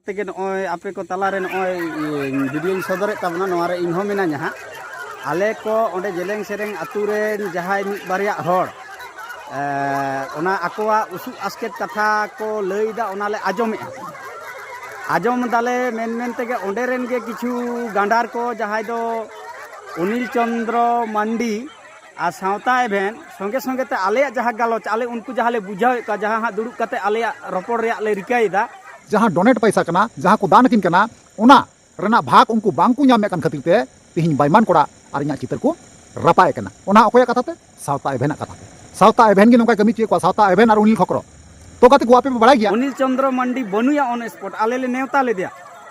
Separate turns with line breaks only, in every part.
तेगे नॉय आपे को तलारे नॉय वीडियो सदरे तबना नोरे इनहो मिना냐 हा आले को ओंडे जेलेंग सेरेंग आतु रेन जहाय मिद बारिया हर ओना आकोवा उसु आस्केट कथा को लैदा ओनाले आजम दाले मेन तेगे ओंडे रेन गे किछु गांडार को जहाय दो अनिल चंद्र मांडी आ सावता एभेन संगे संगे ते आले जहां गालोच आले उनको जहां ले बुझाव का जहां हां दुड़ुब कते आले रपड़ रे ले रिकायदा
जहां डोनेट पैसा कना जहां को दान किन कना ओना रेना भाग उनको बांकु ᱧᱟᱢ ᱠᱟᱱ खातिर ते तिहिन बायमान कोड़ा आर इᱧᱟᱜ चितर को रपाय कना ओना अकोया कथा ते सावता एभेन कथा ते सावता एभेन गे नोका कमी चे को सावता एभेन आर उनिल खकरो तो कते को आपे बड़ाय गया
अनिल चंद्र मांडी बनुया ऑन स्पॉट आले ले नेवता ले दिया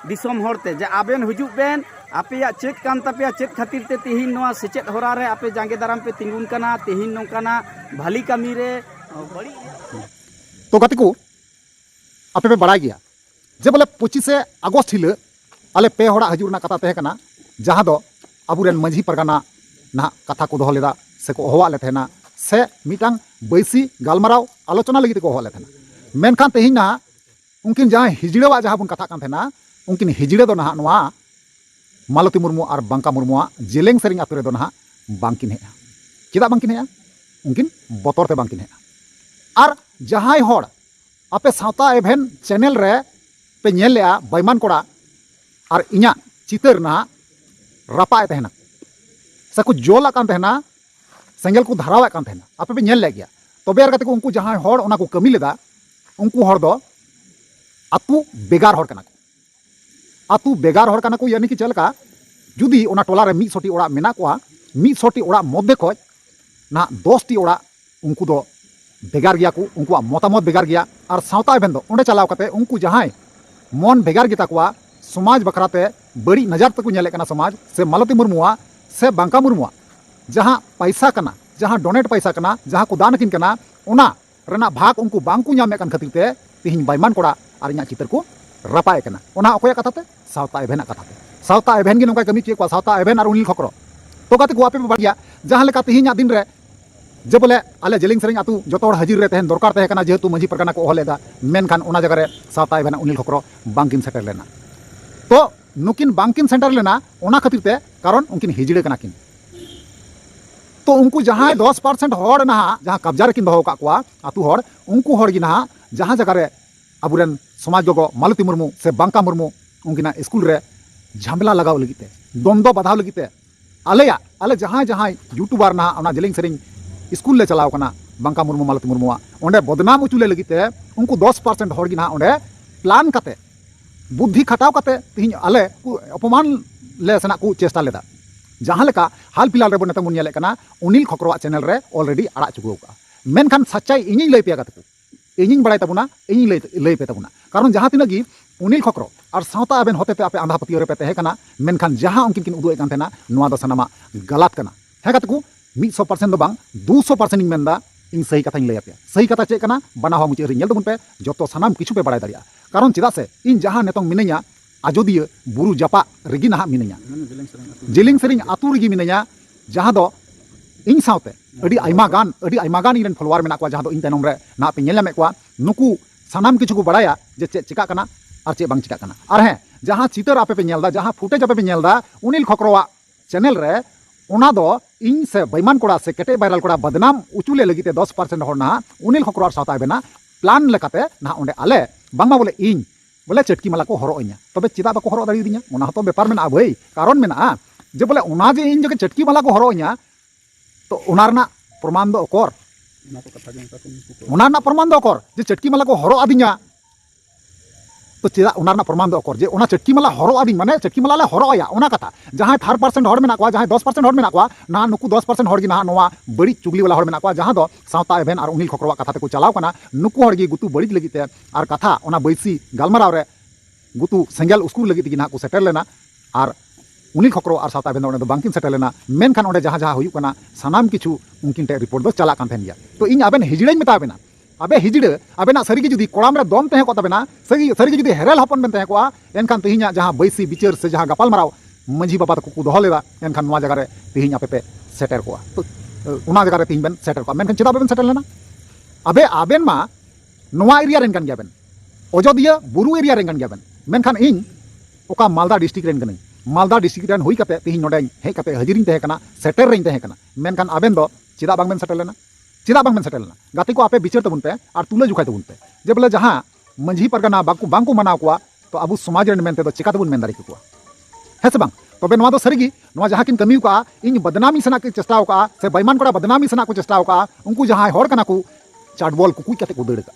दिसम होरते जे आबेन हुजुब बेन आपेया चेक कान तपेया चेक खातिर ते तिहिन नोआ सेचेत होरा रे आपे जांगे दाराम पे तिंगुन कना तिहिन नोकाना भाली कमी रे बड़ी
तो कते को आपे पे बड़ाय गया जे बोले 25 अगस्त हिल आले पे होड़ा हजुरना कथा तहे कना जहां दो अबुरेन मंझी परगाना ना कथा को दोह लेदा से को होवा ले थेना से मिटांग बैसी गालमाराव आलोचना लगी को होवा ले थेना मेनखान तेहिन ना उनकिन जहां हिजड़ेवा जहां बुन कथा कान थेना उनकिन हिजड़े दो ना नोआ मालती मुर्मू और बांका मुर्मुआ जेलेंग सेरिंग आतु रे दो ना बांकिन हेया चिदा बांकिन हेया उनकिन बतर ते बांकिन हेया और जहां होड़ आपे सावता एभेन चैनल रे पे नेल लेआ बैमान कोड़ा और इñा चितर ना रपाए तहना से को जोला कान तहना सेंगल को धरावा कान तहना आपे पे नेल ले गया तबे यार कते को उनको जहां होड़ ओना को कमी लेदा उनको होड़ दो आतु बेगार होड़ कना को आतु बेगार होड़ कना को यानी कि चलका जुदी ओना टोला रे 100 टी ओड़ा मेना कोआ 100 टी ओड़ा मध्य खoj ना 10 टी ओड़ा उनको दो बेगार गया को उनको मतामत बेगार गया और सावता एभेन दो ओंडे चलाव कते उनको जहां मन बेगार गिता कोआ समाज बकराते बड़ी नजर तक नेले कना समाज से मालती मुर्मुआ से बांका मुर्मुआ जहां पैसा कना जहां डोनेट पैसा कना जहां को दान किन कना ओना रेना भाग उनको बांकु ᱧᱟᱢ कन खातिर ते तिहिन बायमान कोड़ा और इñा चितर को रपाय कना ओना अकोया कथा ते सावता एभेन कथा ते सावता एभेन गे नोका कमी चे को सावता एभेन और उनिल खकरो तो कते को आपे बाड़िया जहां लेका तिहिन दिन रे जे बोले आले जेलिंग सेरिंग आतु जतोड़ हाजिर रे तहन दरकार तहे कना जेहेतु मंझी परगाना को होलेदा मेनखान ओना जगह रे सावता एभेन उनिल खकरो बांकिन सेटर लेना तो नुकिन बांकिन सेंटर लेना ओना खातिर ते कारण उनकिन हिजड़े कना किन तो उनको जहां 10% होड़ ना जहां कब्जा रे किन दहो का कोआ आतु होड़ उनको होड़ गी ना जहां जगह रे अबुरेन समाज गोगो मालती मुर्मू से बांका मुर्मू उनकिना स्कूल रे झामला लगाव लगिते द्वंद्व बाधाव लगिते आले जहां जहां यूट्यूबर ना ओना जेलिंग सेरिंग स्कूल ले चलाव कना बांका मुर्मू मालती मुर्मुआ ओंडे बदनाम उचुले लगिते उनको 10% होड़ गी ना ओंडे प्लान कते बुद्धि खटाव कते तिहिन आले अपमान ले सना को चेष्टा लेदा जहां लेका हाल फिलहाल रे बन नेता मुन नेले कना उनिल खकरोवा चैनल रे ऑलरेडी आड़ा चुगो का मेनखान सच्चाई इñi लई पेया कते को इñi बड़ाय तबुना इñi लई पे तबुना कारण जहां तिना गी उनिल खकरो और सावता एबेन होते ते आपे आंधा पतियो रे पे तहे कना मेनखान जहां उनकिन किन उदुए कान थेना नोआ दो सनामा गलत कना हे कते को 100% दो बांग 200% इन मेंदा इन सही कथा इन लई आपे सही कथा चे कना बनावा मुचे रे नेल दबुन पे जतो सनाम किछु पे बड़ाय दारिया कारण चिदा से इन जहां नेतों मिनैया आजोदिया बुरु जापा रेगी ना मिनैया जेलिंग सेरिंग आतु रेगी मिनैया जहां दो इन सावते अडी आइमा गान इरेन फॉलोअर मेना को जहां दो इन तैनम रे ना पे नेल को नुकु सनाम किछु को बड़ाया जे चे चिका कना और चे बांग चिका कना और हैं जहां चितर आपे पे नेलदा जहां फुटेज आपे पे नेलदा उनिल खकरोवा चैनल रे ओना दो इन से बैमान कोड़ा से केटे वायरल कोड़ा बदनाम उचुले लगिते 10% होड़ ना उनिल खकरो और सावता एबेना प्लान लेकाते ना ओंडे आले बांगमा बोले इन बोले चटकी माला को हरो इña तबे चिदा बाको हरो दाड़ी दिña ओना तो बेपार मेना भाई कारण मेना जे बोले ओना जे इन जगे चटकी माला को हरो इña तो ओना रना प्रमाण दो ओकर ओना ना प्रमाण दो ओकर जे चटकी माला को हरो आदिña तो चिदा ओना रना प्रमाण दो ओकर जे ओना चटकी माला हरो आदि माने चटकी माला ले हरो आया ओना कथा जहां 3% होड़ मेना को जहां 10% होड़ मेना को ना नुकु 10% होड़ गी ना नोआ बड़ी चुगली वाला होड़ मेना को जहां दो सावता एभेन और उनिल खकरोवा कथा ते को चलाव कना नुकु होड़ गी गुतु बड़ी लगिते और कथा ओना बैसी गालमाराव रे गुतु सेंगल स्कूल लगी ना को सेटल लेना और उनिल खकरो और सावता एभेन दो बांकिन सेटल लेना मेनखान ओंडे जहां जहां हुयु कना सनाम किछु उनकिन ते रिपोर्ट दो चला कान थेन गया तो इन आबेन हिजड़े मेता बेना अबे हिजड़े आबेना सरी जुदी कोड़ाम रे दम तहे को तबेना सरी जुदी हेरेल हपन बेन तहे को एनखान तिहिना जहां बैसी बिचार से जहां गपाल माराव मंझी बाबा तक को दोह लेदा एनखान नोआ जगह रे तिहिन आपे पे सेटर को तो ओना जगह रे तिहिन बेन सेटर को मेनखान चिदा बेन सेटल लेना अबे आबेन मा नोआ एरिया रेन कान गया बेन अजोदिया बुरु एरिया रेन कान गया बेन मेनखान इन ओका मालदा डिस्ट्रिक्ट रेन कने मालदा डिस्ट्रिक्ट रेन हुई कते तिहिन नोडे हेज कते हाजिरिन तहे कना सेटर रेन तहे कना मेनखान आबेन दो चिदा बांग बेन सेटल लेना चिदा बांग बेन सेटल लेना गाते को आपे बिचार तबुन पे और तुले जुखाय तबुन पे जे बोले जहां मंझी परगना बांको मनाव कोआ तो अबु समाज रेन मेनते दो चिका तबुन मेन दारी कोआ है से बांग तबे नवा दो सरीगी नवा जहां किन कमी का इन बदनामी सना के चेष्टा का से बेईमान कोड़ा बदनामी सना को चेष्टा का उनको जहां हर कना को चाटबॉल कुकुई कते को दड़ का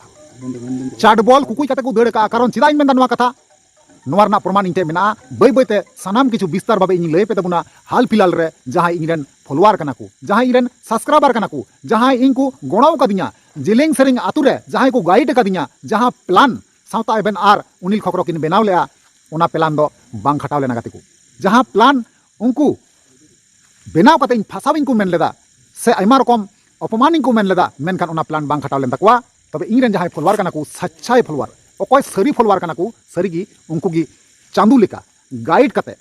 चाटबॉल कुकुई कते को दड़ का कारण चिदा इन मेन नवा कथा नवा रना प्रमाण इनते मेना बई बईते सानाम किछु विस्तार भाबे इन लय पे तबुना हाल फिलहाल रे जहां इनरेन फॉलोअर कना को जहां इनरेन सब्सक्राइबर कना को जहां इनको गोणाव कदिया जेलेंग सेरेंग आतु रे जहां को गाइड कदिया जहां प्लान सावता एबेन आर उनिल खकरो किन बेनाव लेआ ओना प्लान दो बांग खटाव लेना गाते को जहां प्लान उनको बेनाव कते इन फासाविन को मेन लेदा से आइमा रकम अपमान को मेन लेदा मेनखान ओना प्लान बांग खटाव लेन तकवा तबे इनरेन जहां फॉलोअर कना को सच्चाई फॉलोअर ओकोय सरी फॉलोअर कना को सरीगी उनको गी चांदू लेका गाइड कते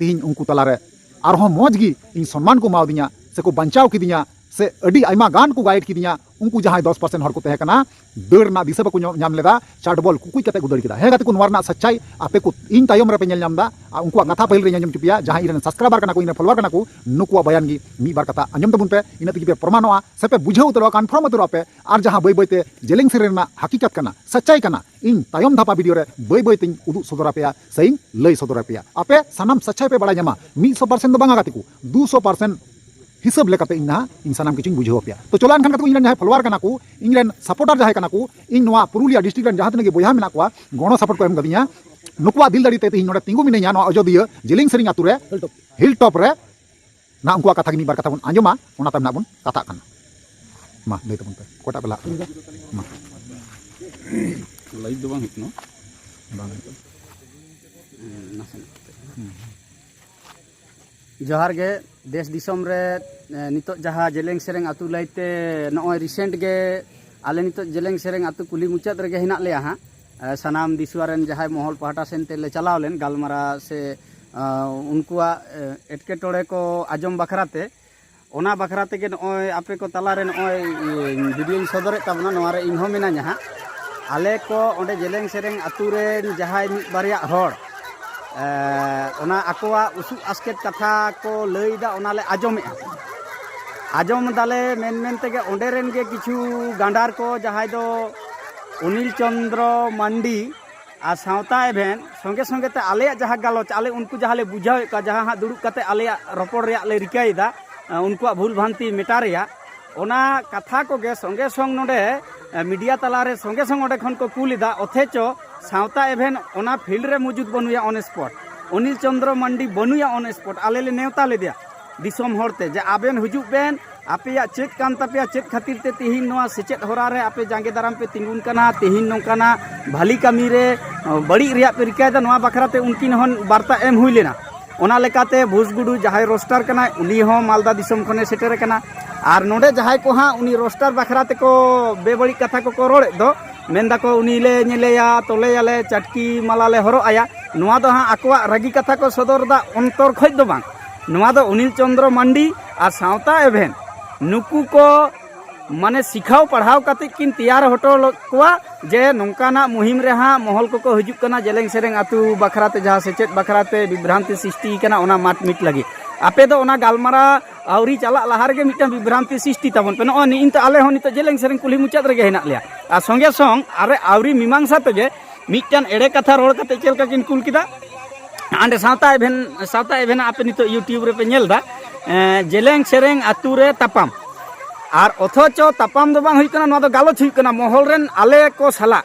तिहिन उनको तलारे आरहो मौज गी इन सम्मान को मावदिया से को बंचाव किदिया से अडी आइमा गान को गाइड किदिया उनको जहां 10% हर को तहे कना दड़ ना दिशा बको नाम लेदा चाटबॉल कुकुई कते को दड़ किदा हे गाते को नवारना सच्चाई आपे को इन तायम रे पे नेल नामदा उनको कथा पहिल रे नाम चुपिया जहां इरन सब्सक्राइबर कना को इन फॉलोअर कना को नुकुआ बयान गी मी बार कथा अंजम तबुन पे इन तगी पे प्रमाणवा से पे बुझे उतरो कन्फर्म उतरो पे और जहां बई बईते जेलिंग सेरेना हकीकत कना सच्चाई कना इन तायम धापा वीडियो रे बई बईते उदु सदरा पे सही लई सदरा पे आपे सनाम सच्चाई पे बड़ा जमा 100% दो बांगा गाते को 200% हिसाब लेकाते इन इन सानाम किछु बुझाव पे तो चला एनखान इन जहां फॉलोअर कना को इन सपोर्टर जहां कना को इन नवा पुरुलिया डिस्ट्रिक्ट रन जहां तने बोया मेना को गणो सपोर्ट को एम गदिया नुकुआ दिल दाड़ी ते नोडे तिंगु मिनेया नवा अजोदिया जेलिंग सेरिंग आतु रे हिल टॉप रे ना उनको कथा गिनी बार कथा बन आंजमा ओना तम ना बन कथा कना मा लई तबन पे कोटा बेला मा
लई दो बांग हितनो
बांग
जोहार गे देश दिसम रे नितो जहां जेलेंग सेरेंग आतु लैते नॉय रिसेंट गे आले नितो जेलेंग सेरेंग आतु कुली मुचाद रे हिना ले हां सनाम दिसुआरन जहां मोहल पहाटा सेनते ले चलाव लेन गालमारा से उनकुआ एटकेटोड़े को आजम बखराते ओना बखराते गे नॉय आपे को तला रे नॉय वीडियो सदरे तबना नोआ रे इनहो मेना जहां आले को ओंडे जेलेंग सेरेंग आतु रे जहां मिट बारिया हड़ ओना आकोआ उसु आस्केट कथा को लईदा ओनाले आजम दाले मेन तेगे ओंडेरेन गे किछु गांडार को जहां दो अनिल चंद्र मांडी आ सावता एभेन संगे संगे ते आले जहां गालोच आले उनको जहां ले बुझाव का जहां हा दुड़ुब कते आले रपड़ रे ले रिकायदा उनको भूल भ्रांति मेटा रेया ओना कथा को गे संगे संग नोडे मीडिया तलारे संगे संग ओडे खन को कुलिदा अथेचो सावता एभेन ओना फील्ड रे मौजूद बनुया ऑन स्पॉट अनिल चंद्र मांडी बनुया ऑन स्पॉट आले ले नेवता ले दिया दिसोम होरते जे आबेन हुजुब बेन आपेया चेक कान तापेया चेक खातिर ते तिहिन नोआ सेचेत होरा रे आपे जांगे दाराम पे तिंगुन कना तिहिन नोकाना भाली कमी रे बड़ी रिया पे रिकायदा नोआ बखराते उनकिन हन वार्ता एम हुई लेना ओना लेकाते भूसगुडू जहां रोस्टर कना उनी हो मालदा दिसोम खने सेटेर कना और नोडे जहां को हां उनी रोस्टर बखराते को बेबड़ी कथा को रोड़े दो मेंदा को उनी ले नेलेया तोले याले चटकी माला ले हरो आया नोआ दो हां आकोआ रागी कथा को सदर दा अंतर खज दो बांग नोआ दो अनिल चंद्र मांडी और सावता एभेन नुकु को माने सिखाव पढ़ाव कते किन तैयार होटो कोआ जे नोंकाना मुहिम रे हां महल को हिजुक कना जेलेंग सेरेंग आतु बखराते जहां सेचेत बखराते विभ्रांति सृष्टि कना ओना माट मिट लगी आपे दो ओना गालमारा आवरी चला लहार गे मिटन विभ्रांति सृष्टि तबन पे नो इन आले हो नित जेलेंग सेरेंग कुली मुचाद रे हेना लिया आ संगे संग अरे आवरी मीमांसा तगे मिटन एड़े कथा रोड कते चेलका किन कुल किदा आंडे सावता एभेन आपे नित यूट्यूब रे पे नेलदा जेलेंग सेरेंग आतु रे तापाम और अथचो तापाम दो बांग हुई कना नोआ दो गालोच हुई कना महल रेन आले को साला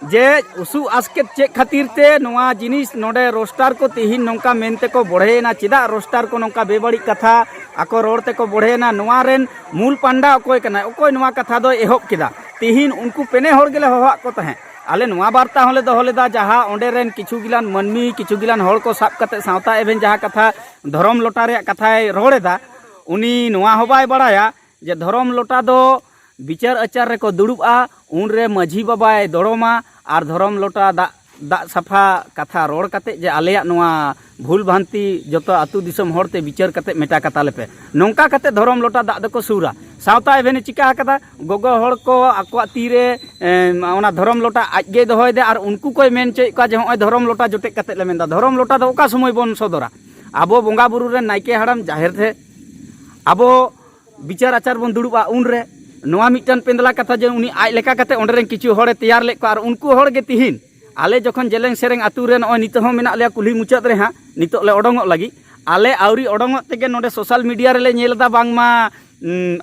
जे उसु आस्केट चेक खातिर ते नोआ जिनिस नोडे रोस्टार को तिहिन नोंका मेनते को बढ़ेना चिदा रोस्टार को नोंका बेबड़ी कथा आको रोडते को बढ़ेना नोआ रेन मूल पांडा अकोय कना अकोय नोआ कथा दो एहोब किदा तिहिन उनको पेने होर गेले होहा को तहे आले नोआ वार्ता होले दोहलेदा जहां ओंडे रेन किछु गिलान मनमी किछु गिलान होर को साब कते सावता एभेन जहां कथा धरम लोटा रे कथाय रोड़ेदा उनी नोआ होबाय बड़ाया जे धरम लोटा दो विचार आचार रे को दुड़ुबा उन रे माझी बाबाय दड़ोमा और धरम लोटा दा साफा कथा रोड़ कते जे आलेया नोआ भूल भ्रांति जतो आतु दिसम होरते विचार कते मेटा कता लेपे नोंका कते धरम लोटा दा दको सुरा सावता एभेने चिका आकदा गोगो हड़ को आकोआ तीरे ओना धरम लोटा आजगे दोहयदे और उनको कोई मेन चेक का जे होय धरम लोटा जोटेक कते ले मेनदा धरम लोटा दो ओका समय बन सदरा आबो बोंगा बुरु रे नाइके हड़म जाहेर थे आबो विचार आचार बन दुड़ुबा उनरे नोआ मिटन पेंदला कथा जे उनी आज लेका कते ओंडे रेन किछु हड़े तैयार ले को और उनको हड़ गे तिहिन आले जखन जेलेंग सेरेंग आतु रे नय नितो हो मेना ले कुली मुचाद रे हां नितो ले ओडंगो लगी आले आउरी ओडंगो तेगे नोडे सोशल मीडिया रे ले नेलदा बांगमा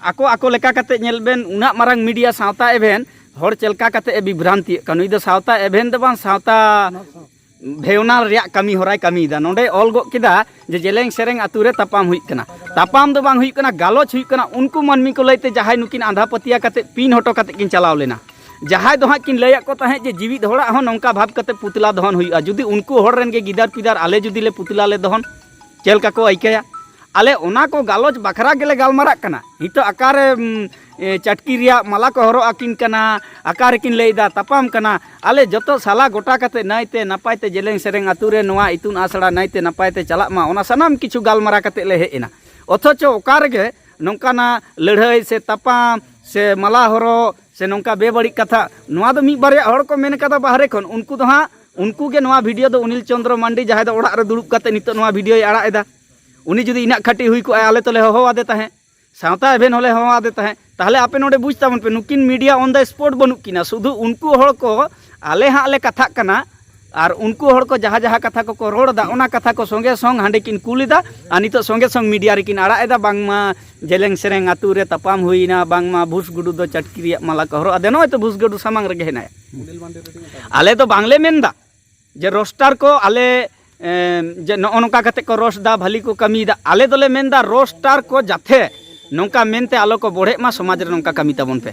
आको आको लेका कते नेल बेन उना मारांग मीडिया सावता एभेन हड़ चेलका कते ए विभ्रांति कनुई दो सावता एभेन दो बां सावता भेवना रिया कमी होराय कमी दा नोडे ऑल गो किदा जे जेलेंग सेरेंग आतु रे तापाम हुई कना तापाम दो बांग हुई कना गालोच हुई कना उनको मनमी को लैते जहाय नुकिन आंधा पतिया कते पिन हटो कते किन चलाव लेना जहाय दो हां किन लैया को तहे जे जीवित होड़ा हो नौका भाव कते पुतला दहन हुईआ जुदी उनको हड़ रेन गे गिदार पिदार आले जुदी ले पुतला ले दहन चेलका को आइकेया आले ओना को गालोच बखरा गेले गालमारा कना हितो आकारे चटकी रिया माला को हरो आकिन कना आकारे किन लेदा तापाम कना आले जतो साला गोटा कते नाइते नापायते जेलेंग सेरेंग आतुरे नोआ इतुन आसड़ा नाइते नापायते चला मा ओना सनाम किछु गालमारा कते ले हेना अथचो ओकारे गे नोंकाना लड़ाई से तापाम से माला हरो से नोंका बेबड़ी कथा नोआ दो मी बारे हड़ को मेन कदा बाहरे खन उनको दो हां उनको के नोआ वीडियो दो अनिल चंद्र मांडी जहां दो ओड़ा रे दुड़ुब कते नितो नोआ वीडियो आड़ा एदा उनी जुदी इना खटी हुई को आले तले हो आदे तहे सावता एभेन होले हो आदे तहे ताहले आपे नोडे बुझता मन पे नुकिन मीडिया ऑन द स्पॉट बनु किना शुधु उनको हड़ को आले हां ले कथा कना और उनको हड़ को जहां जहां कथा को रोड़ दा ओना कथा को संगे संग हांडे किन कुलिदा आ नितो संगे संग मीडिया रे किन आड़ा एदा बांगमा जेलेंग सेरेंग आतु रे तापाम हुईना बांगमा भूस गुडू दो चटकी रिया माला को हरो आदे नय तो भूस गुडू सामांग रे हेना आले तो बांगले मेनदा जे रोस्टार को आले जे नौका कते को रोस्दा भली को कमीदा आले दोले मेनदा रोस्टार को जाथे नौका मेनते आलो को बढ़े मा समाज रे नौका कमी ताबन पे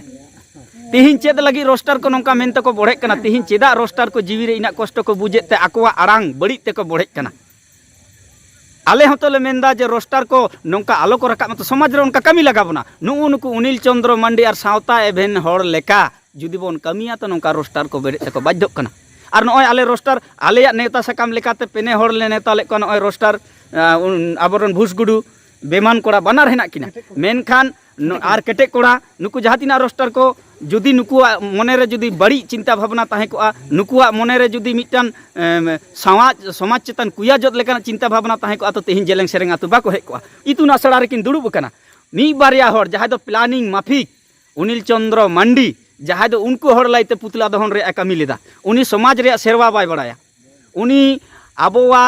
तिहिन चेद लगी रोस्टार को नौका मेनते को बढ़े कना तिहिन चेदा रोस्टार को जीवी रे इना कष्ट को बुझेते आकोवा आड़ांग बड़ी ते को बढ़े कना आले हतोले मेनदा जे रोस्टार को नौका आलो को रका मत समाज रे उनका कमी लगाबना नुनको अनिल चंद्र मांडी और सावता एभेन हड़ लेका जुदी बोन कमिया तो नौका रोस्टार को बेरे को बाध्य कना और नय आले रोस्टार आलेया नेता सकाम लेकाते पेने हड़ ले नेता ले को नय रोस्टार आबरन भूसगुडू बेमान कोड़ा बानार हेना किना मेनखान आर केटे कोड़ा नुकु जहातिना रोस्टार को जुदी नुकुआ मने रे जुदी बड़ी चिंता भावना ताहे को नुकुआ मने रे जुदी मिटन समाज चेतन कुया जत लेकान चिंता भावना ताहे को तो तेहिन जेलेंग सेरेंग आतु बाको हे को इतुन आसड़ा रे किन दुड़ुब कना मी बारिया हड़ जहां दो प्लानिंग माफिक अनिल चंद्र मांडी जहां दो उनको हड़ लाइते पुतला दहन रे कमी लेदा उनी समाज रे सेरवा बाय बड़ाया उनी आबोवा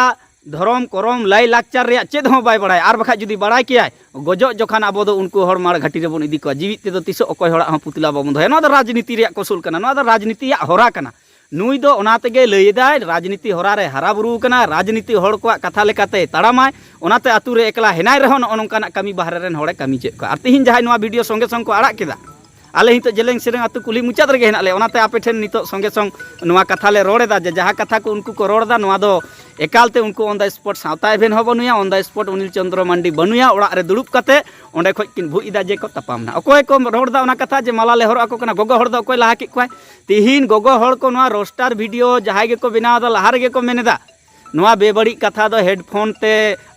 धर्म करम लाई लाकचार रे चेद हो बाय बड़ाया और बखा जुदी बड़ाय कियाय गजो जखान आबो दो उनको हड़ मार घाटी रे बन इदी को जीवित ते दो तिसो अकोय हड़ा पुतला बाबन दो नो राजनीति रे कौशल कना नो राजनीति होरा कना नुई दो ओना तेगे लैदाय राजनीति होरा रे हारा बुरु कना राजनीति हड़ को कथा लेकाते ताड़ामाय ओनाते आतु रे एकला हेनाय रहन नोंकाना कमी बाहरे रेन हड़े कमी चेद को और तिहिन जहाय नोआ वीडियो संगे संग को आड़ा केदा आले हितो जेलेंग सेरेंग आतु कुली मुचाद रे हेना ले ओनाते आपे ठेन नितो संगे संग नोआ कथा ले रोड़ेदा जे जहां कथा को उनको को रोड़दा नोआ दो एकालते उनको ऑन द स्पॉट सावता एभेन हो बनुया on the spot Anil Chandra Mandi बनुया ओड़ा रे दुड़ुब कते ओंडे खoj किन भुइदा जे को तापामना अकोय को रोड़दा ओना कथा जे माला ले हरो आको कना गोगो हड़ दो अकोय लाहा के कोय तिहिन गोगो हड़ को नोआ रोस्टार वीडियो जहाय गे को बनावदा लाहा रे गे को मेनेदा नोआ बेबड़ी कथा दो हेडफोन ते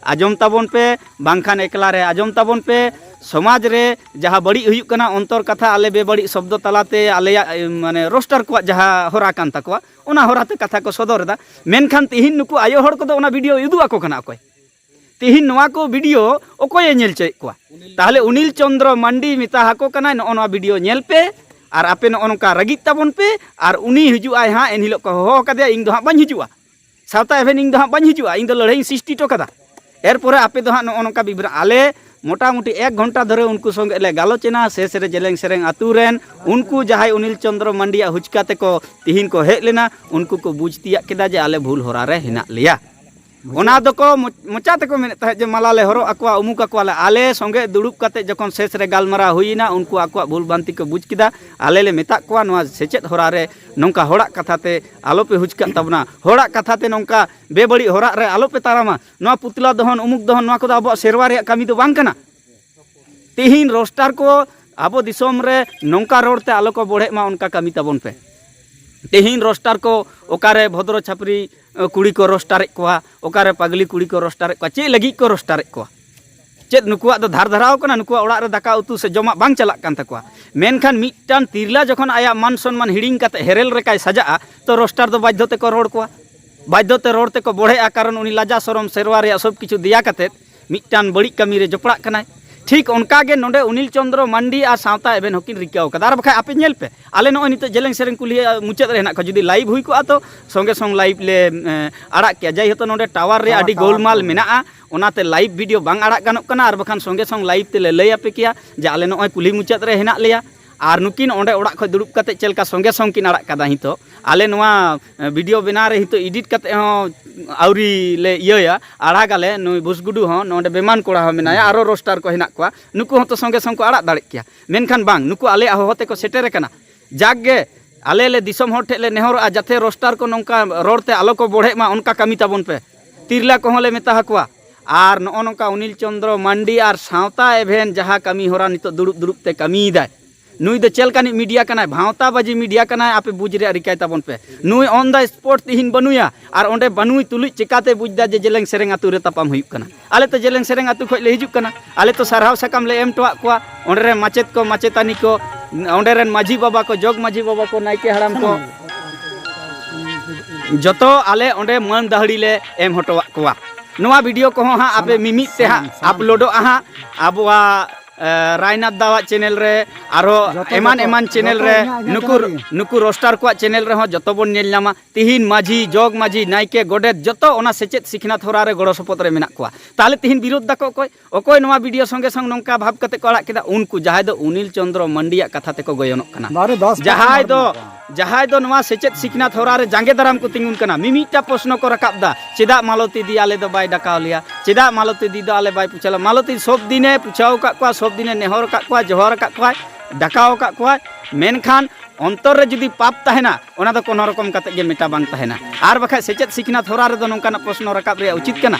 आजम ताबन पे बांखान एकला रे आजम ताबन पे समाज रे जहाँ बड़ी हुई कना अंतर कथा आले बेबड़ी शब्द तलाते आले माने रोस्टार को जहाँ होरा कान तकवा ओना होराते कथा को सदरदा मेनखान तिहिन नुकु आयो हड़ को दो ओना वीडियो उदु आको कना अकोय तिहिन नोआ को वीडियो अकोय नेल चय कोआ ताहले अनिल चंद्र मांडी मिता हाको कना नोआ वीडियो नेल पे और आपे नोका रगित ताबन पे और उनी हिजु आय हां एन हिलो को हो कदे इंग दो हां बाñ हिजुआ सावता एभेन इंग दो हां बाñ हिजुआ इंग दो लड़ाई सृष्टि तो कदा एरपर आपे दो हां नोका बिब्रा आले मोटामुटी 1 घंटा धरे उनको संगे ले गालोचना शेष रे जेलेंग सेरेंग आतुरेन उनको जहाय अनिल चंद्र मांडिया हुचकाते को तिहिन को हेज लेना उनको को बुझतिया केदा जे आले भूल होरा रे हेना लिया ओना दको मोचाते को मेने जे माला ले हरो अकवा उमुक अकवा आले संगे दुड़ुब काते जखन शेष रे गालमारा हुईना उनको अकवा भूल बांति को बुझ किदा आले ले मेता कोआ नोआ सेचेत होरा रे नौका होड़ा कथाते आलो पे हुचका तबना होड़ा कथाते नौका बेबड़ी होरा रे आलो पे तारामा नोआ पुतला दहन उमुक दहन नोआ को अब सेरवा रे कमी दो बांग कना तिहिन रोस्टार को आबो दिसोम रे नौका रोडते आलो को बढ़े मा उनका कमी ताबन पे तिहिन रोस्टार को ओकारे भद्र छापरी कुड़ी को रोस्टारे कोआ ओकारे पगली कुड़ी को रोस्टारे कोआ चे लगी को रोस्टारे कोआ चेद नुकुआ दो धार धराव कना नुकुआ ओड़ा रे दाका उतु से जमा बांग चलाक कान तकुआ मेनखान मिट्टान तिरला जखन आया मान सम्मान हिड़िंग काते हेरेल रेकाय सजाआ तो रोस्टार दो बाध्य तेको रोड़ कोआ बाध्य ते रोड़ तेको बढ़ेआ कारण उनी लाजा सरम सेरवा रे सब किछु दिया काते मिट्टान बड़ी कमी रे जपड़ा कनाय ठीक उनकागे नोडे अनिल चंद्र मांडी और सावता एबेन हकिन रिकाव कदा आर बखा आपे नेल पे आले नो नित जेलेंग सेरेंग कुली मुचाद रे हेना जुदी लाइव हुई को तो संगे संग लाइव ले आड़ा के जाई हतो नोडे टावर रे आडी गोलमाल मेना ओनाते लाइव वीडियो बांग आड़ा गानोक कना आर बखान संगे संग लाइव ते ले लई आपे किया जे आले नो कुली मुचाद रे हेना लिया और नुकिन ओंडे ओड़ा खो दुड़ुब काते चेलका संगे संग किन आड़ा कदा हितो आले नोआ वीडियो बना रे हितो एडिट काते हो आउरी ले इया आड़ा गाले नुई बुसगुडू हो नोंडे बेमान कोड़ा हो मेनाया आरो रोस्टार को हेना कोआ नुकु हो तो संगे संग को आड़ा दाड़े किया मेनखान बांग नुकु आले होते को सेटेरे कना जागे आले ले दिसम हर ठेले नेहर आ जाते रोस्टार को नोंका रोडते आलो को बढ़े मा उनका कमी ताबन पे तिरला को ले मेता हकुआ और नो नोंका अनिल चंद्र मांडी और सावता एभेन जहाँ कमी होरा नितो दुड़ुब दुड़ुब ते कमी दाय नुई दो चलकानी मीडिया कनाय भावता बाजी मीडिया कनाय आपे बुझ रे रिकाय ताबन पे नुई ऑन द स्पॉट तिहिन बनुया और ओंडे बनुई तुलुई चिकाते बुझदा जे जेलेंग सेरेंग आतु रे तापाम हुयुक कना आले तो जेलेंग सेरेंग आतु खय ले हिजुक कना आले तो सारहाव साकाम ले एम टोआ कोआ ओंडे रे माचेत को माचेतानी को ओंडे रेन माझी बाबा को जोग माझी बाबा को नायके हराम को जतो आले ओंडे मन दहड़ी ले एम हटोआ कोआ नोआ वीडियो को हाँ आपे मिमित से हाँ अपलोडो हाँ आबुआ रायनाथ दावा चैनल रे आरो एमान एमान चैनल रे नुकु रोस्टार को चैनल रे जतो बन नेल नामा तिहिन माझी जोग माझी नायके गोडेत जतो ओना सेचेत सिखनात होरा रे गड़ो सपोत रे मेना कोआ ताले तिहिन विरोध दाको ओकोय नोआ वीडियो संगे संग नोंका भाव कते को आड़ा केदा उनको जहाय दो अनिल चंद्र मांडिया कथा ते को गयनोक कना जहाय दो नोआ सेचेत सिखनात होरा रे जांगे दाराम को तिंगुन कना मिमिटा प्रश्न को रकाब दा चेदा मालती दी आले दो बाय डाकाव लिया चेदा मालती दी दो आले बाय पुछला मालती सब दिने पुछाव का को सब दिने नेहर का को जोहर का को डाकाव का को मेनखान अंतर रे जुदी पाप तहना ओना दो कोनो रकम कते गे मेटा बांग तहना आर बखा सेचेत सिखनात होरा रे दो नोंकाना प्रश्न रकाब रे उचित कना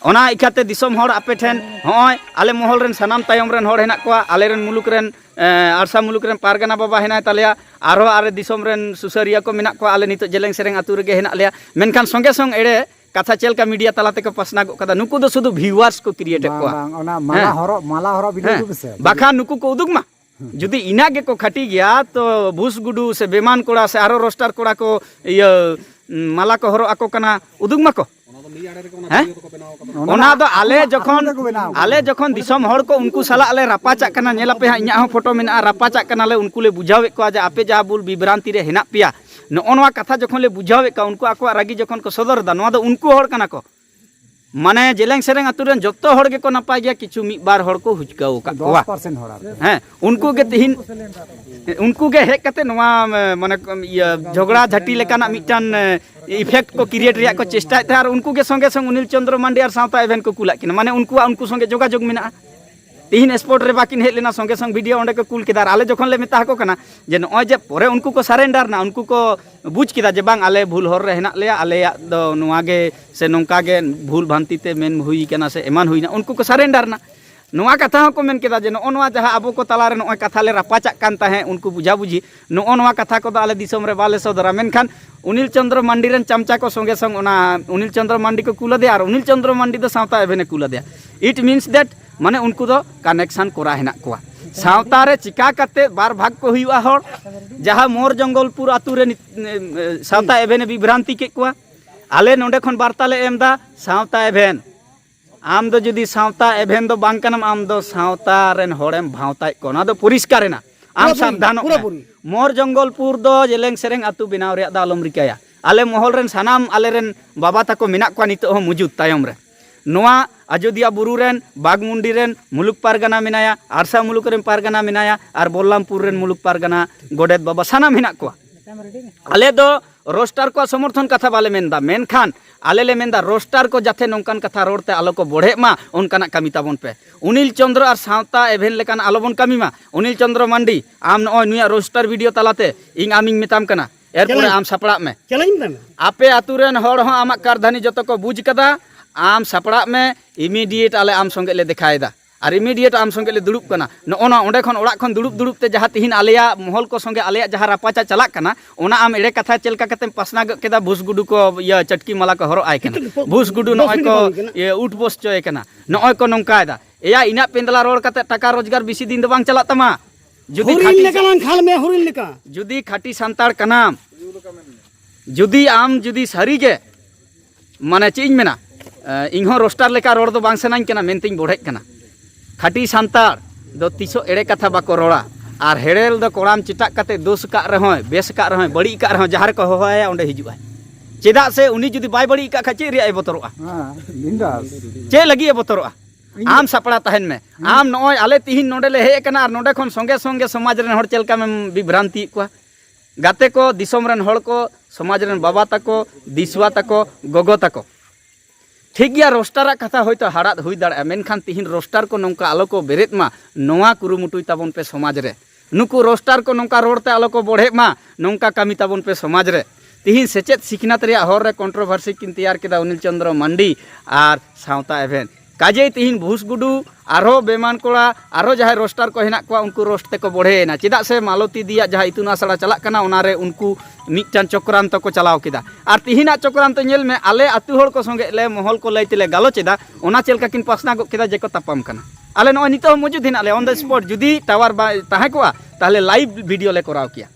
ओना इकाते दिसम हर आपे ठेन होय आले महल रेन सनाम तायम रेन हर हेना को आले रेन मुलुक रेन आरसा मुलुक रेन पारगाना बाबा हेना तालिया आरो आरे दिसम रेन सुसरिया को मेना को आले नितो जेलेंग सेरेंग आतु रे गे हेना लिया मेनखान संगे संग एड़े कथा चलका मीडिया तलाते को पसना कदा नुकु दो शुधु व्यूअर्स को क्रिएट को
ओना माला हरो वीडियो बिसे
बाखा नुकु को उदुग मा जुदी इना गे को खटी गया तो भूस गुडू से बेमान कोड़ा से आरो रोस्टार कोड़ा को ये माला को हरो आको कना उदुग मा को ओना दो आले जखन दिसम हर को उनको साला आले रापाचा कना नेला पे इन्या हो फोटो मेना रापाचा कना ले उनको ले बुझावे को जे आपे जा बुल विभ्रांति रे हेना पिया नोआ कथा जखन ले बुझावे का उनको आको रागी जखन को सदर दा नोआ दो उनको हर कना को माने जेलेंग सेरेंग आतुरेन जत्तो हर गे को नपाय गया किछु मी बार हर को हुचकाओ का
10% होरा
हैं उनको गे तिहिन उनको गे हेक कते नोआ माने झगड़ा झटी लेकाना मिटान इफेक्ट को क्रिएट रिया को चेष्टा थे और उनको के संगे संग अनिल चंद्र मांडी और सावता इवेंट को कुला किना माने उनको संगे जोगाजोग मेना तिहिन स्पोर्ट रे बाकिन हेज लेना संगे संग वीडियो ओंडे को कुल केदार आले जखन ले मेता को कना जे नय जे परे उनको को सरेंडर ना उनको को बुझ किदा जे बांग आले भूल हर रे हेना लेया आले दो नोआ गे से नोंका गे भूल भ्रांति ते मेन हुई केना से एमान हुईना उनको को सरेंडर ना नोआ कथा को मेन केदा जे नोआ जहां आबो को तलारे नोय कथा ले रापाचाक कान ताहे उनको बुझा बुझी नोआ कथा को आले दिसम रे बाले सदरा मेनखान अनिल चंद्र मांडी रेन चमचा को संगे संग ओना अनिल चंद्र मांडी को कुला दिया और अनिल चंद्र मांडी दो सावता एभेने कुला दिया इट मीन्स दैट माने उनको दो कनेक्शन कोरा हेना कोआ सावता रे चिका कते बार भाग को हुआ हर जहां मोर जंगलपुर आतु रे सावता एभेने विभ्रांति के कोआ आले नोंडे खन वार्ता ले एमदा सावता एभेन आम दो जुदी सावता एभेन दो बांग कनम आम दो सावता रेन होड़ेम भावता को ना दो परिष्कार ना आम सावधान मोर जंगलपुर दो जेलेंग सेरेंग आतु बिनाव रे दा आलम रिकाया आले महल रेन सानाम आले रेन बाबा ताको मेना को नितो हो मौजूद तायम रे नोआ अयोध्या बुरु रेन बागमुंडी रेन मुलुक पारगाना मेनाया आरसा मुलुक रेन पारगाना मेनाया और बोल्लामपुर रेन मुलुक पारगाना गोडेत बाबा सानाम हेना को आले दो रोस्टार को समर्थन कथा बाले मेनदा मेनखान आले ले मेनदा रोस्टार को जाथे नोंकान कथा रोडते आलो को बढ़े मा उनकाना कमी ताबन पे अनिल चंद्र और सावता एभेन लेकान आलो बन कमी मा अनिल चंद्र मांडी आम नय नुया रोस्टार वीडियो तलाते इंग आमिंग मेताम कना एरपुरे आम सापड़ा में आपे आतु रेन हड़ हो आमा कारधानी जतो को बुझ कदा आम सापड़ा में इमीडिएट आले आम संगे ले दिखाएदा और इमीडिएट आम संगे ले दुड़ुब कना नोना ओंडे खन ओड़ा खन दुड़ुब दुड़ुब ते जहाँ तिहिन आलेया महल को संगे आलेया जहाँ रापाचा चलाक कना ओना आम एड़े कथा चलका कतेम पासना केदा भूस गुडू को या चटकी माला को हरो आय कना भूस गुडू नय को ये उठ बस चोय कना नय को नंकायदा एया इना पेंदला रोड कते टाका रोजगार बेसी दिन दो बांग चला तमा जुदी खाटी सांताड़ कनाम जुदी आम जुदी सारी के माने चीज मेना इनहो रोस्टार लेका रोड दो बांग सनाኝ कना मेनतिኝ बोढ़ेज कना खाटी सांताड़ दो तीसो एड़े कथा बाको रोड़ा और हेड़ेल दो कोड़ाम चिटाक कते दोष का रहोय बेस का रहोय बड़ी का रहोय जहार को होया ओंडे हिजुआ चेदा से उनी जुदी बाय बड़ी का खचे रिया बोतरोआ चे लगी बोतरोआ आम सपड़ा तहन में आम नय आले तिहिन नोडे ले हे कना और नोडे खन संगे संगे समाज रेन हर चलका में विभ्रांति को गाते को दिसोम रेन हर को समाज रेन बाबा तको दिसवा तको गोगो तको ठीक गया रोस्टार कथा होयतो हाड़ाद हुई दाड़ा मेनखान तिहिन रोस्टार को नौका आलो को बेरेद मा नोआ कुरुमुटुई ताबन पे समाज रे नुकु रोस्टार को नौका रोडते आलो को बढ़े मा नौका कामी ताबन पे समाज रे तिहिन सेचेत सिखनात रे हर रे कंट्रोवर्सी किन तैयार केदा अनिल चंद्र मांडी और सावता एभेन काजे तिहिन भूस गुडू आरो बेमान कोड़ा आरो जहाँ रोस्टार को हेना को उनको रोस्ट को बढ़ेना चेदा से मालती दिया जहाँ इतुन आसड़ा चला कना उनारे उनको मिटन चक्रांत को चलाव केदा और तिहिना चक्रांत नेल में आले आतु हर को संगे ले महल को लैते गालो चेदा ओना चलका किन पासना गो केदा जेको तापाम कना आले नय नितो मौजूद हेना ले ऑन द स्पॉट जुदी टावर ताहे कोआ ताहले लाइव वीडियो ले कराव किया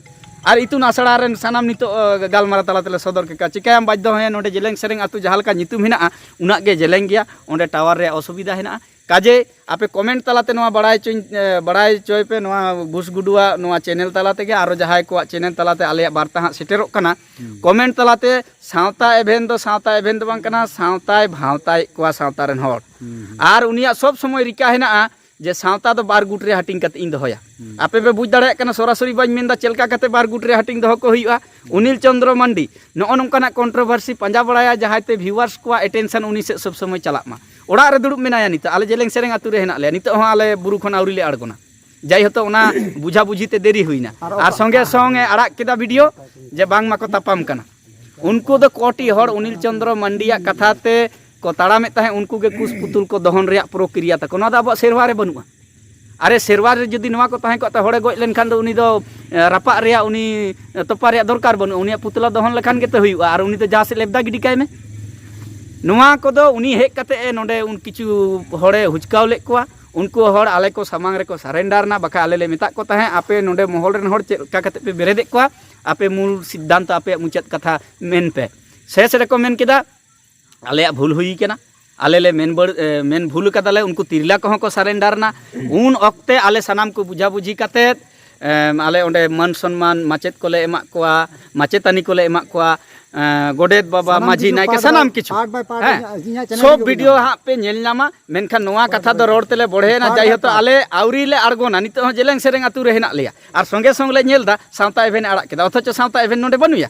और इतुन आसड़ा रेन सानाम नितो गालमारा तलाते सदर के चिकायाम बाध्य है नोडे जेलेंग सेरेंग आतु जहाँ लेका नितुम हेना उना गे जेलेंग गया ओंडे टावर रे असुविधा हेना काजे आपे कमेंट तलाते नोआ बड़ाई चोय पे नोआ भूस गुडुआ नोआ चैनल तलाते के आरो जहाय को चैनल तलाते आले बार्ता हाँ सेटेरोक कना कमेंट तलाते सावता एभेन दो बांग कना सावताय भावताय कोआ सावता रेन हर आर उनिया सब समय रिका हेना जे सावता दो बार गुट रे हाटिंग कते इन दोया आपे पे बुझ दाड़े कना सरासरी बाñ मेनदा चलका कते बार गुट रे हाटिंग दो को हुआ अनिल चंद्र मांडी नो नोंकाना कंट्रोवर्सी पंजा बड़ाया जहाते व्यूअर्स को अटेंशन उनी से सब समय चला मा ओड़ा रे दुड़ुब मेनाया नित आले जेलेंग सेरेंग आतु रे हेना ले नित हो आले बुरु खन आउरी ले आड़गोना जाई हतो ओना बुझा बुझीते देरी हुईना और संगे संगे आड़ा केदा वीडियो जे बांग माको तापाम कना उनको दो कोटी हर अनिल चंद्र मांडिया कथाते को ताड़ामे ताहे उनको के कुछ पुतुल को दहन रे प्रक्रिया तक ना अब सेरवा रे बनुआ अरे सेरवा रे जुदी नवा को ताहे को हड़े गज लेनखान दो उनी दो रापा रे उनी तोपा रे दरकार बनु उनी पुतला दहन लेखान के तो हुआ और उनी तो जहाँ से लेबदा गिडी काय में नवा को दो उनी हेक कते नोडे उन किछु हड़े हुचकाव ले कोआ उनको हड़ आले को सामांग रे को सरेंडर ना बका आले ले मेता को ताहे आपे नोडे महल रेन हड़ चेका कते पे बेरेदे कोआ आपे मूल सिद्धांत आपे मुचाद कथा मेन पे शेष रे को मेन केदा आले भूल हुई केना आले ले मेन भूल कदाले उनको तिरला को सरेंडर ना उन अक्ते आले सनाम को बुझा बुझी कते आले ओंडे मान सम्मान माचेत को ले एमा कोआ माचेतानी को ले एमा कोआ गोडेत बाबा माझी नायके सनाम किछु सब वीडियो हाँ पे नेल नामा मेनखान नोआ कथा दो रोड तेले बढ़े ना जाई हतो आले आउरी ले आड़गोना नित हो जेलेंग सेरेंग आतु रे हेना लेया और संगे संग ले नेल दा सावता एभेन आड़ा केदा अथच सावता एभेन नोडे बनुया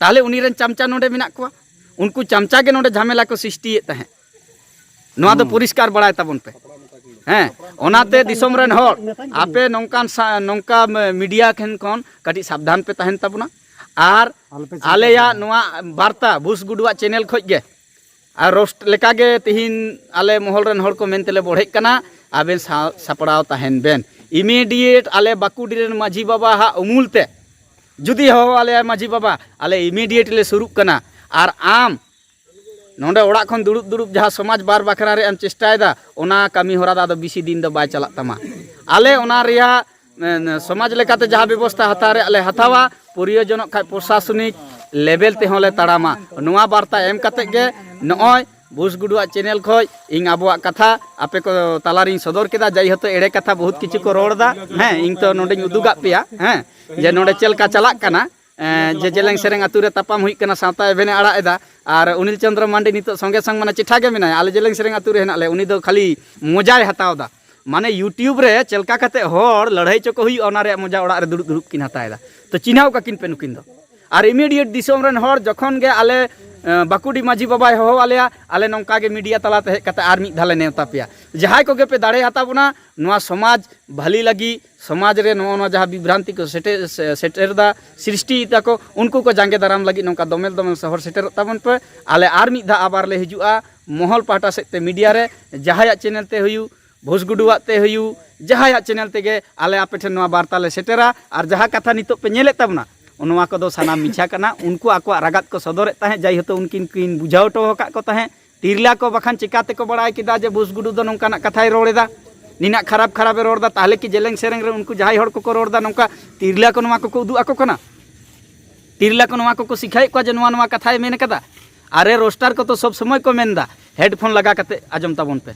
ताहले उनी रेन चमचा नोडे मेना कोआ उनको चमचा के नोडे झमेला को सृष्टि तहे नोआ दो परिष्कार बड़ाय ताबन पे हैं ओनाते दिसोम रेन हर आपे नौका मीडिया खेन कोन कटी सावधान पे तहन ताबना और आलेया नोआ वार्ता भूस गुडुआ चैनल खोज गे और रोस्ट लेका गे तिहिन आले महल रेन हर को मेनतेले बढ़े कना आबेन सापड़ाव तहन बेन इमीडिएट आले बाकुडी रेन माझी बाबा हा उमुलते जुदी हो आले माझी बाबा आले इमीडिएट ले शुरू कना और आम नोडे ओड़ा खन दुड़ुब दुड़ुब जहाँ समाज बार बाखरा रे चेष्टायदा ओना कामी होरा दा बेसी दिन दो बाय चला तमा आले ओना रिया समाज लेकाते जहाँ व्यवस्था हता रे आले हतावा परियोजन खाय प्रशासनिक लेवल ते होले ताड़ामा नोआ वार्ता एम कते गे नय भूस गुडुआ चैनल खोज इन आबुआ कथा आपे को तालारिन सदर केदा जाई हतो एड़े कथा बहुत किछु को रोड़दा हैं इन तो नोडे उदुगा पेया हैं जे नोडे चलका चला कना जे जेलेंग सेरेंग आतु रे तापाम हुई कना सावता एभेने आड़ा एदा और अनिल चंद्र मांडी नितो संगे संग माने चिठा गे मेना आले जेलेंग सेरेंग आतु रे हेना ले उनी दो खाली मजाय हतावदा माने यूट्यूब रे चलका कते हर लड़ाई चको हुई ओना रे मजा ओड़ा रे दुड़ुब दुड़ुब किन हतायदा तो चिन्हाव का किन पे नुकिन दो और इमीडिएट दिसोम रेन हर जखन गे आले बाकुडी माझी बाबाय हो आलेया आले नौका गे मीडिया तलाते हेज कते आर मिद धाले नेवता पेया जहाय को गे पे दाड़े हताबना नोआ समाज भली लगी समाज रे नोआ जहाँ विभ्रांति को सेटेरदा सृष्टि ताको उनको को जांगे दाराम लगी नौका दोमेल दोमेल शहर सेटर ताबन पे आले आर मिद धा आबार ले हिजुआ महल पाटा सेते मीडिया रे जहाया चैनल ते हुयु भूसगुडुआग ते हुयु जहां चैनल तेगे आले आपे ठेन नोआ वार्ता ले सेटेरा और जहां कथा नितो पे नेले तबना नोआ कोदो सानाम मिछा कना उनको आको रगात को सदरेत ताहे जाई हतो उनकिन किन बुझाव टो का को ताहे तिरला को बखान चिकाते को बड़ाय किदा जे भूसगुडु दो नोंकाना कथाय रोड़ेदा निना खराब खराबे रोड़दा ताहले कि जेलेंग सेरेंग रे उनको जहां हड़ को रोड़दा नोंका तिरला को नोआ को उदु आको कना तिरला को नोआ को सिखाई को जे नोआ नोआ कथाय मेन कदा अरे रोस्टार को तो सब समय को मेनदा हेडफोन लगा कते आजम ताबन पे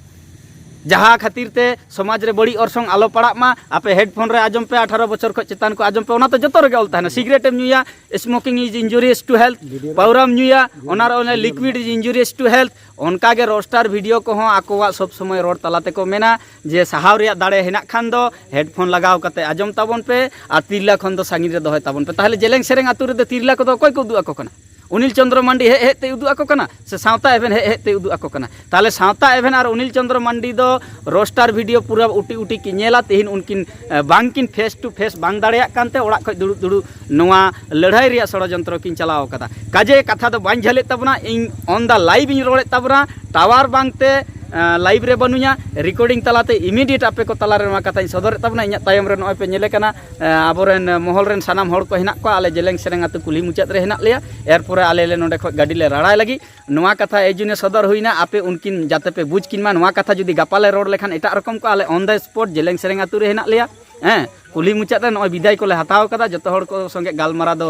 जहाँ खातिर ते समाज रे बड़ी ऑर्सोंग आलो पड़ा मा आपे हेडफोन रे आजम पे 18 बछर को चेतान को आजम पे ओना तो जतो रे ऑल ताहना सिगरेट एम न्यूया smoking is injurious to health पाउराम न्यूया ओनार ओने liquid is injurious to health उनका गे रोस्टार वीडियो को हो आकोवा सब समय रोड तलाते को मेना जे सहाव रे दाड़े हेना खान दो हेडफोन लगाव कते आजम ताबन पे आ तिरला खन दो सांगी रे दोय ताबन पे ताहले जेलेंग सेरेंग आतु रे तिरला को दो कोय को उदु आको कना अनिल चंद्र मांडी हे ते उदु आको कना से सावता एवेन हे ते उदु आको कना ताले सावता एवेन और अनिल चंद्र मांडी दो रोस्टार वीडियो पूरा उटी उटी की नेला तेहिन उनकिन बांकिन फेस टू फेस बांग दाड़िया कानते ओड़ा खय दुडु दुडु नोआ लड़ाई रिया षड़यंत्र किन चलाव कदा काजे कथा दो बाñ झले तबना इन ऑन द लाइव इन रोड़े तबना टावर बांगते लाइव रे बनुया रिकॉर्डिंग तलाते इमीडिएट आपे को तला रे नोआ कथा सदर तबना इኛ तायम रे नोय पे नेले कना आबोरेन मोहल रेन सानाम हड़ को हिना को आले जेलेंग सेरेंग आतु कुली मुचात रे हिना लिया एरपर आले ले नोडे खय गाडी ले राड़ाय लगी नोआ कथा एजुने सदर हुइना आपे उनकिन जाते पे बुझ किन मा नोआ कथा जुदी गापाले रोड लेखान एटा रकम को आले ऑन द स्पॉट जेलेंग सेरेंग आतु रे हिना लिया हैं कुली मुचात नोय विदाय को ले हताव कदा जतो हड़ को संगे गालमारा दो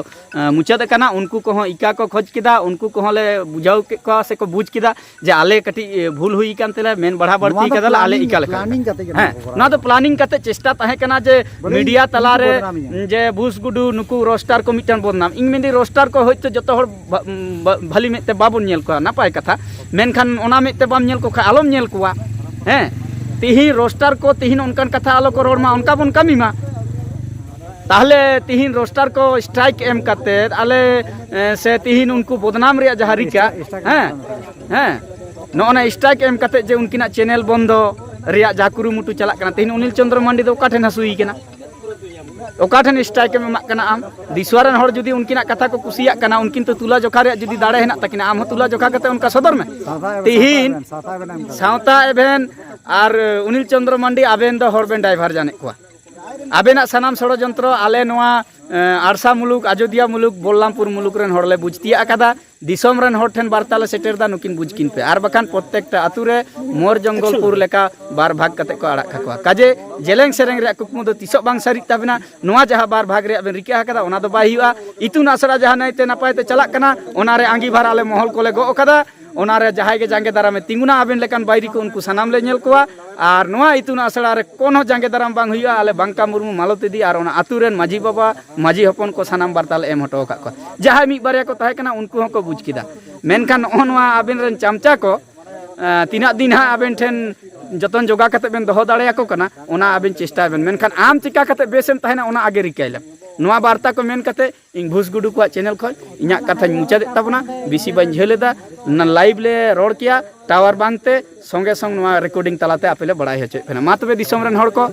मुचात कना उनको को हो इका को खोज किदा उनको को ले बुझाव के को से को बुझ किदा जे आले कटी भूल हुई कान तेले मेन बढ़ा बढ़ती कदा आले इका ले
प्लानिंग कते
हैं ना तो प्लानिंग कते चेष्टा ताहे कना जे मीडिया तला रे जे भूसगुडु नुकु रोस्टार को मिटन बदनाम इंग मेंदी रोस्टार को होयतो जतो हड़ भली मेते बाबुन नेल को नापाय कथा मेनखान ओना मेते बाम नेल को खा आलम नेल कोवा हैं तिही रोस्टार को तिहिन उनकान कथा आलो को रोड मा उनका बन कमी मा ताहले तिहिन रोस्टार को स्ट्राइक एम करते आले से तिहिन उनको बदनाम रिया जहाँ रिका हैं हैं नोना स्ट्राइक एम करते जे उनकिना चैनल बंदो रिया जहाँ कुरुमुटु चला कना तिहिन अनिल चंद्र मांडी दो काठेन हसुई कना ओकाठेन स्ट्राइक एम एमाक कना आम दिसवारन हड़ जुदी उनकिना कथा को कुसिया कना उनकिन तो तुला जोखा रे जुदी दाड़े हेना तकिना आम तुला जोखा करते उनका सदर में तिहिन सावता एभेन और अनिल चंद्र मांडी आबेन दो हड़बेन ड्राइवर जाने को आबेना सानाम षड़यंत्र आले नोआ आरसा मुलुक अयोध्या मुलुक बलरामपुर मुलुक रेन हड़ले बुझतिया अकादा दिसोम रेन हड़ ठेन बार्ताले सेटेरदा नुकिन बुझकिन पे आर बखान प्रत्येकटा आतु रे मोर जंगलपुर लेका बार भाग कते को आड़ा खाकवा काजे जेलेंग सेरेंग रे कुकमु दो तिसो बांग सारी ताबना नोआ जहां बार भाग रे बेन रिका हकदा ओना दो बाय हुआ इतुन आसरा जहां नैते नपाय ते चला कना ओना रे आंगी भार आले महल कोले गो कदा ओनारे जहां के जांगे दारा में तिंगुना आबेन लेकान बायरी को उनको सनाम ले नेल कोवा और नोआ इतुन आसड़ा रे कोनो जांगे दाराम बांग हुआ आले बांका मुर्मू मालती दी और ओना आतु रेन माजी बाबा माजी हपन को सनाम बार्ताल एम हटो का जहां मी बारिया को ताहे कना उनको को बुझ किदा मेनखान ओनवा आबेन रेन चामचा को तीना दिन हा आबेन ठेन जतन जोगा कते बेन दोहो दाड़ेया को कना ओना आबेन चेष्टा बेन मेनखान आम चिका कते बेसेम ताहेना ओना आगे रिकाइला नोआ वार्ता को मेन कते इन भूसगुडु को चैनल खय इኛ कथाñ मुचाद ताबना बिसी बाñ झेलेदा ना लाइव ले रोड किया टावर बांगते संगे संग नोआ रिकॉर्डिंग तलाते आपेले बड़ाई हचे फेना मा तबे दिसोम रेन हड़ को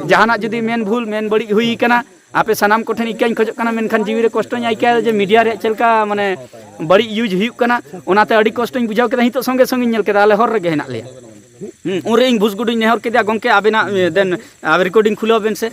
जहाना जुदी मेन भूल मेन बड़ी हुई कना आपे सनाम को ठेन इकाñ खजो कना मेनखान जीवी रे कष्टñ आइका जे मीडिया रे चलका माने बड़ी यूज हुई कना ओनाते अडी कष्टñ बुझाव केदा हितो संगे संग नेल केदा आले हर रे हेना लिया उरे इन भूसगुडु नेहर केदा गंके आबेना देन रिकॉर्डिंग खुलो बेन से